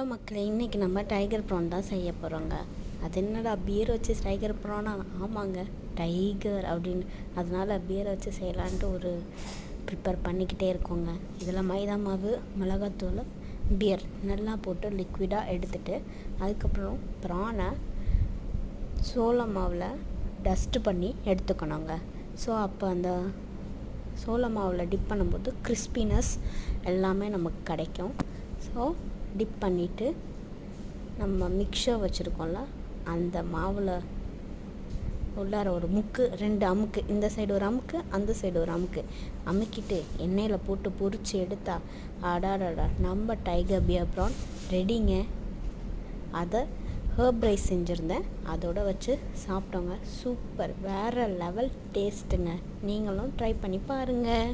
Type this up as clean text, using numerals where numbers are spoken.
Hello மக்களே, இன்றைக்கி நம்ம டைகர் ப்ரான் தான் செய்ய போகிறோங்க. அது என்னடா பியர் வச்சு டைகர் ப்ரானா? ஆமாங்க, டைகர் அப்படின்னு, அதனால் பியரை வச்சு செய்யலான்ட்டு ஒரு ப்ரிப்பேர் பண்ணிக்கிட்டே இருக்கோங்க. இதில் மைதா மாவு, மிளகாத்தூள், பியர் நல்லா போட்டு லிக்விடாக எடுத்துகிட்டு அதுக்கப்புறம் ப்ரானை சோள மாவில் டஸ்ட்டு பண்ணி எடுத்துக்கணுங்க. ஸோ அப்போ அந்த சோள மாவில் டிப் பண்ணும்போது கிறிஸ்பினஸ் எல்லாமே நமக்கு கிடைக்கும். ஸோ டிப் பண்ணிவிட்டு நம்ம மிக்சர் வச்சுருக்கோம்ல, அந்த மாவில் உள்ளார ஒரு முக்கு, 2 அமுக்கு, இந்த சைடு ஒரு அமுக்கு, அந்த சைடு ஒரு அமுக்கு அமுக்கிட்டு எண்ணெயில் போட்டு பொரித்து எடுத்தா அடாடா நம்ம டைகர் பியர் ப்ரான் ரெடிங்க. அதை ஹர்ப் ரைஸ் செஞ்சுருந்தேன், அதோடு வச்சு சாப்பிட்டோங்க. சூப்பர், வேறு லெவல் டேஸ்ட்டுங்க. நீங்களும் ட்ரை பண்ணி பாருங்கள்.